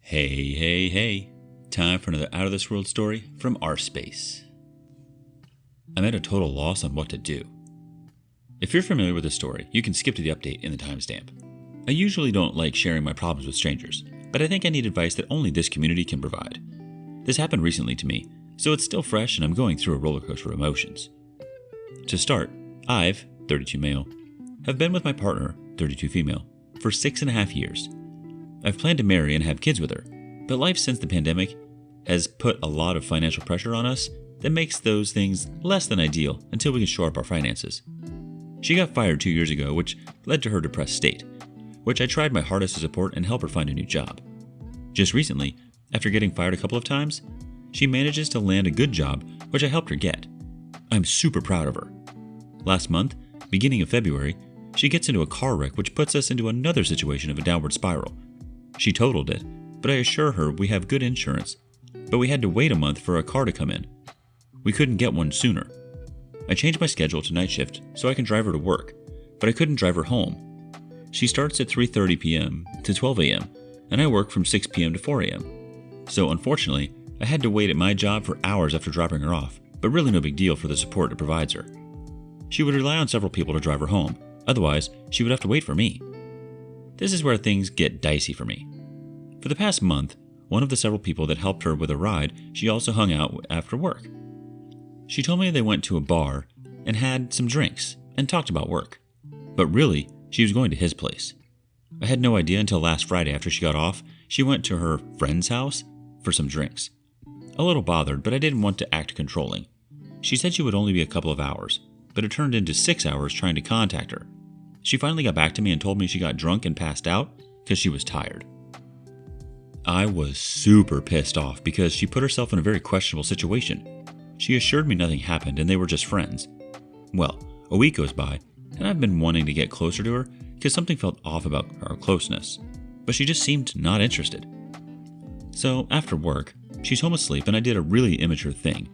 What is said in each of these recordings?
Hey. Time for another Out of This World story from rSpace. I'm at a total loss on what to do. If you're familiar with the story, you can skip to the update in the timestamp. I usually don't like sharing my problems with strangers, but I think I need advice that only this community can provide. This happened recently to me, so it's still fresh and I'm going through a roller coaster of emotions. To start, I've, 32 male, have been with my partner, 32 female, for 6.5 years. I've planned to marry and have kids with her, but life since the pandemic has put a lot of financial pressure on us that makes those things less than ideal until we can shore up our finances. She got fired 2 years ago, which led to her depressed state, which I tried my hardest to support and help her find a new job. Just recently, after getting fired a couple of times, she manages to land a good job, which I helped her get. I'm super proud of her. Last month, beginning of February, she gets into a car wreck which puts us into another situation of a downward spiral. She totaled it, but I assure her we have good insurance, but we had to wait a month for a car to come in. We couldn't get one sooner. I changed my schedule to night shift so I can drive her to work, but I couldn't drive her home. She starts at 3:30 p.m. to 12 a.m., and I work from 6 p.m. to 4 a.m. So unfortunately, I had to wait at my job for hours after dropping her off, but really no big deal for the support it provides her. She would rely on several people to drive her home, otherwise she would have to wait for me. This is where things get dicey for me. For the past month, one of the several people that helped her with a ride, she also hung out after work. She told me they went to a bar and had some drinks and talked about work. But really, she was going to his place. I had no idea until last Friday after she got off, she went to her friend's house for some drinks. A little bothered, but I didn't want to act controlling. She said she would only be a couple of hours, but it turned into 6 hours trying to contact her. She finally got back to me and told me she got drunk and passed out because she was tired. I was super pissed off because she put herself in a very questionable situation. She assured me nothing happened and they were just friends. Well, a week goes by and I've been wanting to get closer to her because something felt off about our closeness, but she just seemed not interested. So after work, she's home asleep and I did a really immature thing.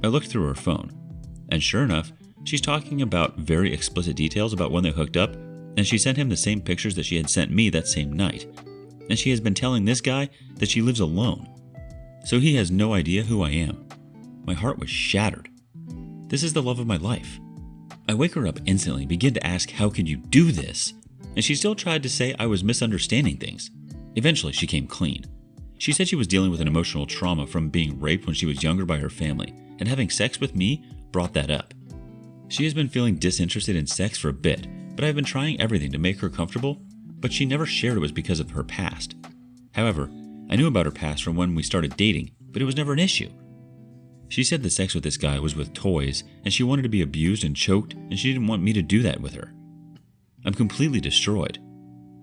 I looked through her phone, and sure enough, she's talking about very explicit details about when they hooked up, and she sent him the same pictures that she had sent me that same night. And she has been telling this guy that she lives alone. So he has no idea who I am. My heart was shattered. This is the love of my life. I wake her up instantly, begin to ask, how could you do this? And she still tried to say I was misunderstanding things. Eventually, she came clean. She said she was dealing with an emotional trauma from being raped when she was younger by her family, and having sex with me brought that up. She has been feeling disinterested in sex for a bit, but I've been trying everything to make her comfortable, but she never shared it was because of her past. However, I knew about her past from when we started dating, but it was never an issue. She said the sex with this guy was with toys, and she wanted to be abused and choked, and she didn't want me to do that with her. I'm completely destroyed.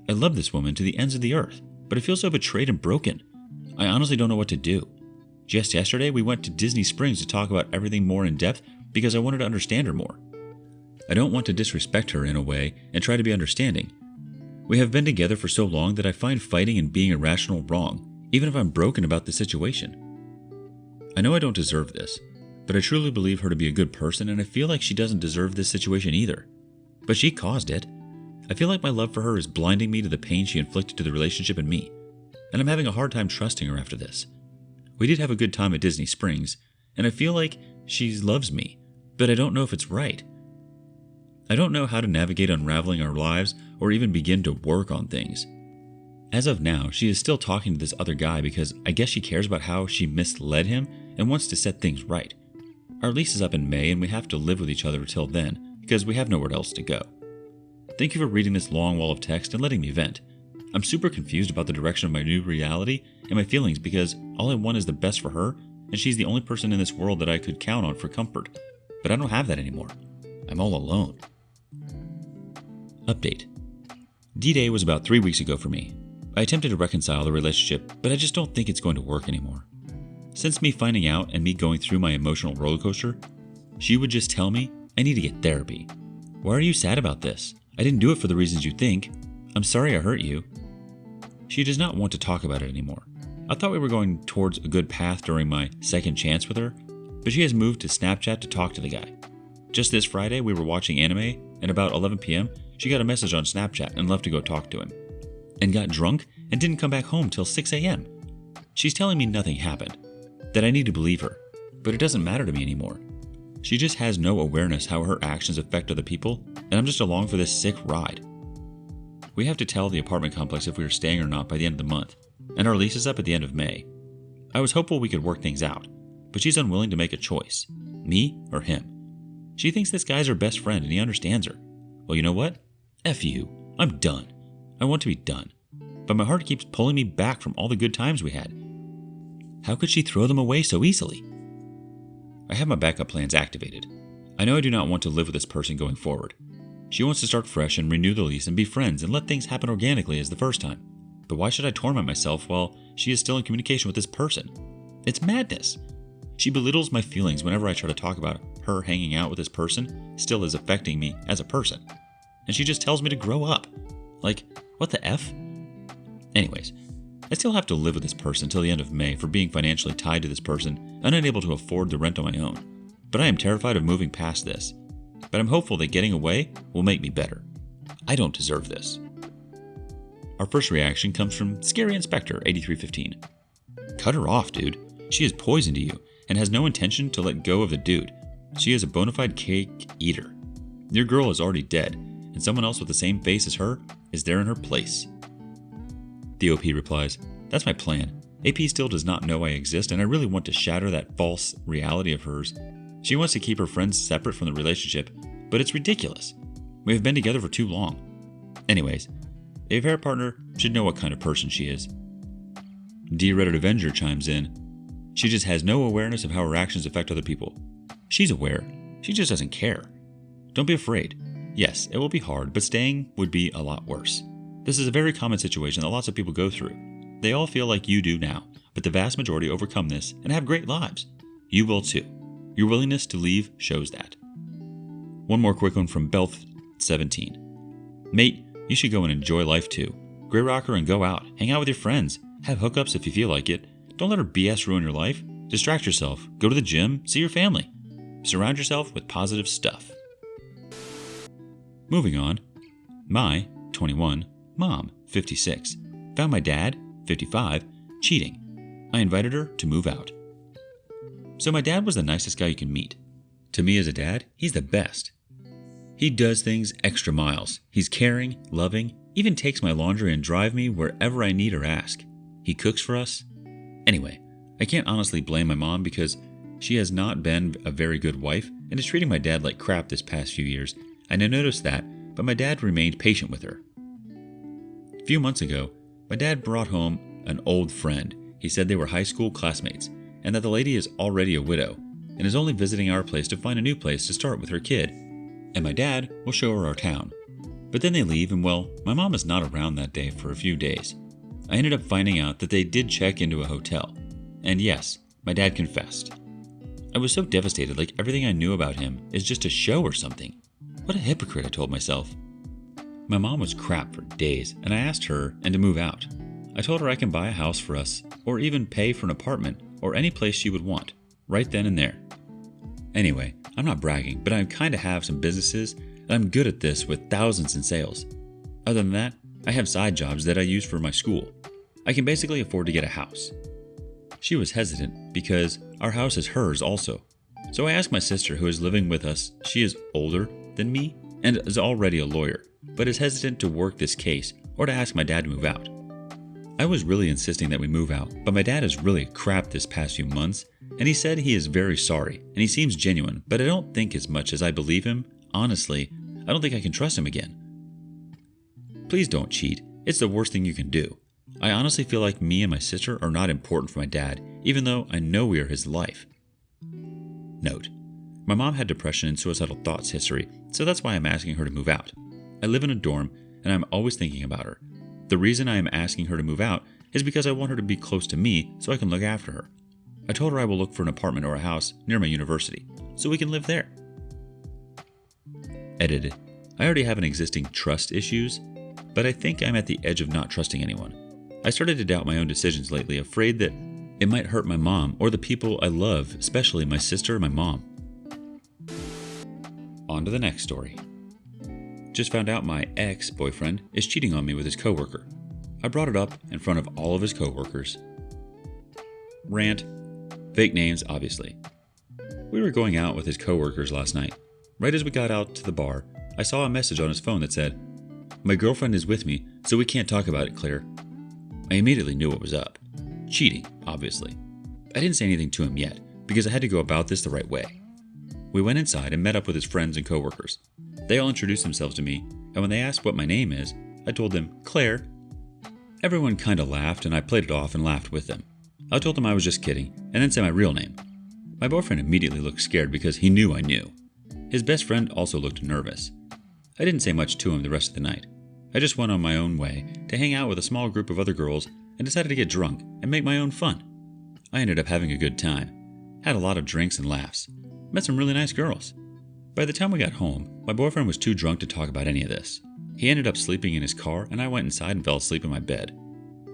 I love this woman to the ends of the earth, but I feel so betrayed and broken. I honestly don't know what to do. Just yesterday, we went to Disney Springs to talk about everything more in depth because I wanted to understand her more. I don't want to disrespect her in a way and try to be understanding. We have been together for so long that I find fighting and being irrational wrong, even if I'm broken about the situation. I know I don't deserve this, but I truly believe her to be a good person, and I feel like she doesn't deserve this situation either. But she caused it. I feel like my love for her is blinding me to the pain she inflicted to the relationship and me, and I'm having a hard time trusting her after this. We did have a good time at Disney Springs, and I feel like she loves me, but I don't know if it's right. I don't know how to navigate unraveling our lives or even begin to work on things. As of now, she is still talking to this other guy because I guess she cares about how she misled him and wants to set things right. Our lease is up in May and we have to live with each other until then because we have nowhere else to go. Thank you for reading this long wall of text and letting me vent. I'm super confused about the direction of my new reality and my feelings because all I want is the best for her, and she's the only person in this world that I could count on for comfort. But I don't have that anymore. I'm all alone. Update. D-Day was about 3 weeks ago for me. I attempted to reconcile the relationship, but I just don't think it's going to work anymore. Since me finding out and me going through my emotional roller coaster, she would just tell me I need to get therapy. Why are you sad about this? I didn't do it for the reasons you think. I'm sorry I hurt you. She does not want to talk about it anymore. I thought we were going towards a good path during my second chance with her, but she has moved to Snapchat to talk to the guy. Just this Friday, we were watching anime, and about 11 p.m., she got a message on Snapchat and left to go talk to him. And got drunk and didn't come back home till 6 a.m. She's telling me nothing happened, that I need to believe her, but it doesn't matter to me anymore. She just has no awareness how her actions affect other people, and I'm just along for this sick ride. We have to tell the apartment complex if we are staying or not by the end of the month, and our lease is up at the end of May. I was hopeful we could work things out, but she's unwilling to make a choice, me or him. She thinks this guy's her best friend and he understands her. Well, you know what? F you. I'm done. I want to be done. But my heart keeps pulling me back from all the good times we had. How could she throw them away so easily? I have my backup plans activated. I know I do not want to live with this person going forward. She wants to start fresh and renew the lease and be friends and let things happen organically as the first time. But why should I torment myself while she is still in communication with this person? It's madness. She belittles my feelings whenever I try to talk about her hanging out with this person still is affecting me as a person. And she just tells me to grow up. Like, what the F? Anyways, I still have to live with this person till the end of May for being financially tied to this person and unable to afford the rent on my own. But I am terrified of moving past this. But I'm hopeful that getting away will make me better. I don't deserve this. Our first reaction comes from Scary Inspector 8315. Cut her off, dude. She is poison to you and has no intention to let go of the dude. She is a bona fide cake eater. Your girl is already dead, and someone else with the same face as her is there in her place. The OP replies, that's my plan. AP still does not know I exist, and I really want to shatter that false reality of hers. She wants to keep her friends separate from the relationship, but it's ridiculous. We have been together for too long. Anyways, a affair partner should know what kind of person she is. D Reddit Avenger chimes in, she just has no awareness of how her actions affect other people. She's aware, she just doesn't care. Don't be afraid. Yes, it will be hard, but staying would be a lot worse. This is a very common situation that lots of people go through. They all feel like you do now, but the vast majority overcome this and have great lives. You will too. Your willingness to leave shows that. One more quick one from Belth17. Mate, you should go and enjoy life too. Grey rocker and go out. Hang out with your friends. Have hookups if you feel like it. Don't let her BS ruin your life. Distract yourself. Go to the gym. See your family. Surround yourself with positive stuff. Moving on. My, 21, mom, 56. Found my dad, 55, cheating. I invited her to move out. So my dad was the nicest guy you can meet. To me as a dad, he's the best. He does things extra miles. He's caring, loving, even takes my laundry and drive me wherever I need or ask. He cooks for us. Anyway, I can't honestly blame my mom because she has not been a very good wife and is treating my dad like crap this past few years, and I noticed that, but my dad remained patient with her. A few months ago, my dad brought home an old friend. He said they were high school classmates, and that the lady is already a widow, and is only visiting our place to find a new place to start with her kid. And my dad will show her our town. But then they leave, and well, my mom is not around that day for a few days. I ended up finding out that they did check into a hotel. And yes, my dad confessed. I was so devastated, like everything I knew about him is just a show or something. What a hypocrite, I told myself. My mom was crap for days, and I asked her and to move out. I told her I can buy a house for us, or even pay for an apartment, or any place she would want, right then and there. Anyway, I'm not bragging, but I kind of have some businesses, and I'm good at this with thousands in sales. Other than that, I have side jobs that I use for my school. I can basically afford to get a house. She was hesitant because our house is hers also. So I asked my sister who is living with us, she is older than me and is already a lawyer, but is hesitant to work this case or to ask my dad to move out. I was really insisting that we move out, but my dad is really crap this past few months, and he said he is very sorry, and he seems genuine, but I don't think as much as I believe him. Honestly, I don't think I can trust him again. Please don't cheat. It's the worst thing you can do. I honestly feel like me and my sister are not important for my dad, even though I know we are his life. Note: my mom had depression and suicidal thoughts history, so that's why I'm asking her to move out. I live in a dorm, and I'm always thinking about her. The reason I am asking her to move out is because I want her to be close to me so I can look after her. I told her I will look for an apartment or a house near my university, so we can live there. Edited. I already have an existing trust issues, but I think I'm at the edge of not trusting anyone. I started to doubt my own decisions lately, afraid that it might hurt my mom or the people I love, especially my sister and my mom. On to the next story. Just found out my ex-boyfriend is cheating on me with his coworker. I brought it up in front of all of his coworkers. Rant. Fake names, obviously. We were going out with his coworkers last night. Right as we got out to the bar, I saw a message on his phone that said, "My girlfriend is with me, so we can't talk about it, Claire." I immediately knew what was up. Cheating, obviously. I didn't say anything to him yet, because I had to go about this the right way. We went inside and met up with his friends and coworkers. They all introduced themselves to me, and when they asked what my name is, I told them, "Claire." Everyone kinda laughed, and I played it off and laughed with them. I told them I was just kidding, and then said my real name. My boyfriend immediately looked scared because he knew I knew. His best friend also looked nervous. I didn't say much to him the rest of the night. I just went on my own way to hang out with a small group of other girls and decided to get drunk and make my own fun. I ended up having a good time, had a lot of drinks and laughs, met some really nice girls. By the time we got home, my boyfriend was too drunk to talk about any of this. He ended up sleeping in his car, and I went inside and fell asleep in my bed.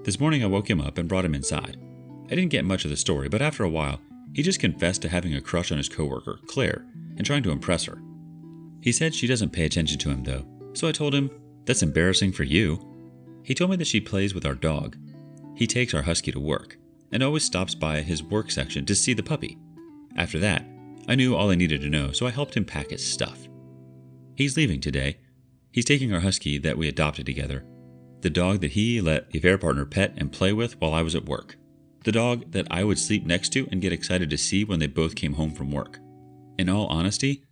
This morning I woke him up and brought him inside. I didn't get much of the story, but after a while, he just confessed to having a crush on his coworker, Claire, and trying to impress her. He said she doesn't pay attention to him though, so I told him, "That's embarrassing for you." He told me that she plays with our dog. He takes our husky to work, and always stops by his work section to see the puppy. After that, I knew all I needed to know, so I helped him pack his stuff. He's leaving today. He's taking our husky that we adopted together, the dog that he let the affair partner pet and play with while I was at work, the dog that I would sleep next to and get excited to see when they both came home from work. In all honesty,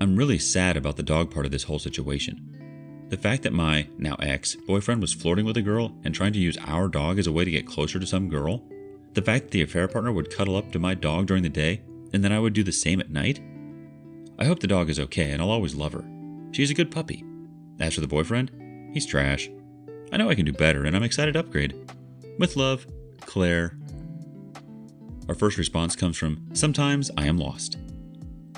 I'm really sad about the dog part of this whole situation. The fact that my, now ex, boyfriend was flirting with a girl and trying to use our dog as a way to get closer to some girl, the fact that the affair partner would cuddle up to my dog during the day and then I would do the same at night. I hope the dog is okay and I'll always love her. She's a good puppy. As for the boyfriend, he's trash. I know I can do better and I'm excited to upgrade. With love, Claire. Our first response comes from, "Sometimes I am lost.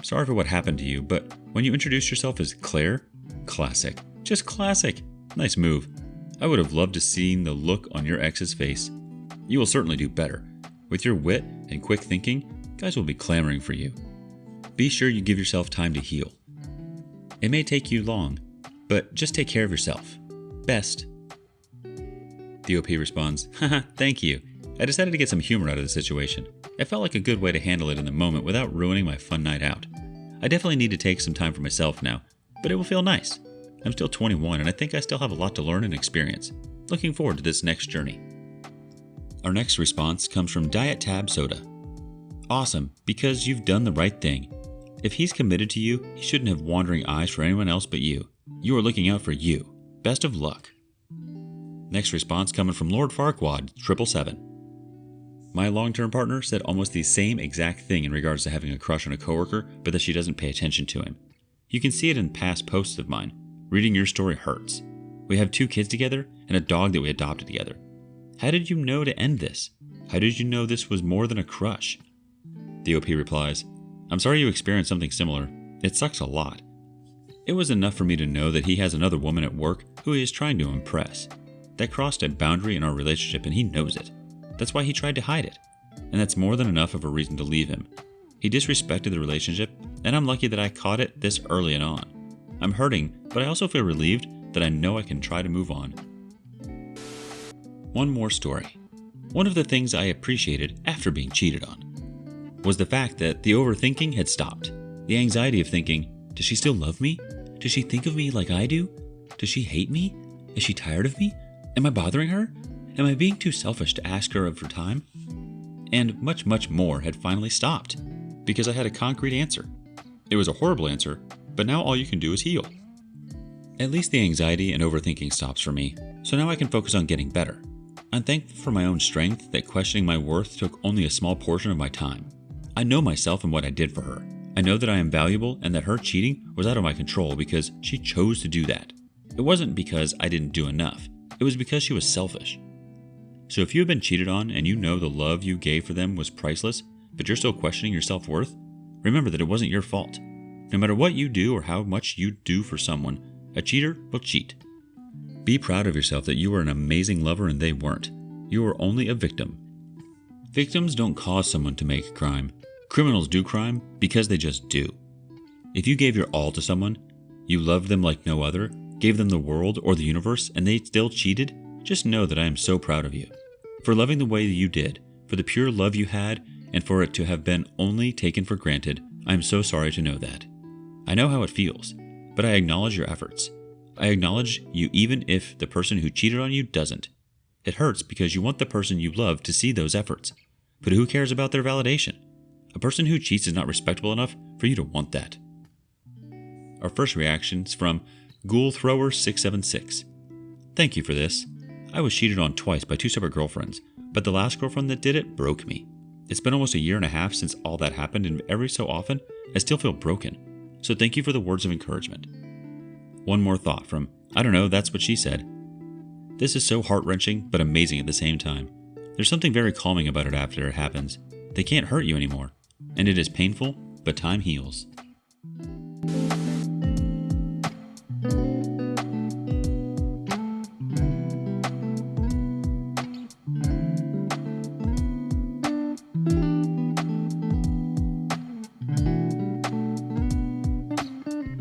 Sorry for what happened to you, but when you introduce yourself as Claire, classic. Just classic. Nice move. I would have loved to seen the look on your ex's face. You will certainly do better. With your wit and quick thinking, guys will be clamoring for you. Be sure you give yourself time to heal. It may take you long, but just take care of yourself. Best." The OP responds, "Haha, thank you. I decided to get some humor out of the situation. It felt like a good way to handle it in the moment without ruining my fun night out. I definitely need to take some time for myself now, but it will feel nice. I'm still 21 and I think I still have a lot to learn and experience. Looking forward to this next journey." Our next response comes from Diet Tab Soda. "Awesome, because you've done the right thing. If he's committed to you, he shouldn't have wandering eyes for anyone else but you. You are looking out for you. Best of luck." Next response coming from Lord Farquaad 777. "My long-term partner said almost the same exact thing in regards to having a crush on a coworker, but that she doesn't pay attention to him. You can see it in past posts of mine. Reading your story hurts. We have 2 kids together and a dog that we adopted together. How did you know to end this? How did you know this was more than a crush?" The OP replies, "I'm sorry you experienced something similar. It sucks a lot. It was enough for me to know that he has another woman at work who he is trying to impress. That crossed a boundary in our relationship and he knows it. That's why he tried to hide it. And that's more than enough of a reason to leave him. He disrespected the relationship, and I'm lucky that I caught it this early and on. I'm hurting, but I also feel relieved that I know I can try to move on." One more story. One of the things I appreciated after being cheated on was the fact that the overthinking had stopped. The anxiety of thinking, does she still love me? Does she think of me like I do? Does she hate me? Is she tired of me? Am I bothering her? Am I being too selfish to ask her of her time? And much, much more had finally stopped because I had a concrete answer. It was a horrible answer, but now all you can do is heal. At least the anxiety and overthinking stops for me, so now I can focus on getting better. I'm thankful for my own strength that questioning my worth took only a small portion of my time. I know myself and what I did for her. I know that I am valuable and that her cheating was out of my control because she chose to do that. It wasn't because I didn't do enough. It was because she was selfish. So if you have been cheated on and you know the love you gave for them was priceless, but you're still questioning your self-worth, remember that it wasn't your fault. No matter what you do or how much you do for someone, a cheater will cheat. Be proud of yourself that you were an amazing lover and they weren't. You were only a victim. Victims don't cause someone to make crime. Criminals do crime because they just do. If you gave your all to someone, you loved them like no other, gave them the world or the universe, and they still cheated, just know that I am so proud of you. For loving the way you did, for the pure love you had, and for it to have been only taken for granted. I am so sorry to know that. I know how it feels, but I acknowledge your efforts. I acknowledge you even if the person who cheated on you doesn't. It hurts because you want the person you love to see those efforts. But who cares about their validation? A person who cheats is not respectable enough for you to want that. Our first reaction's from GhoulThrower676. Thank you for this. I was cheated on twice by 2 separate girlfriends, but the last girlfriend that did it broke me. It's been almost a year and a half since all that happened, and every so often, I still feel broken. So thank you for the words of encouragement. One more thought from, I don't know, that's what she said. This is so heart-wrenching, but amazing at the same time. There's something very calming about it after it happens. They can't hurt you anymore, and it is painful, but time heals.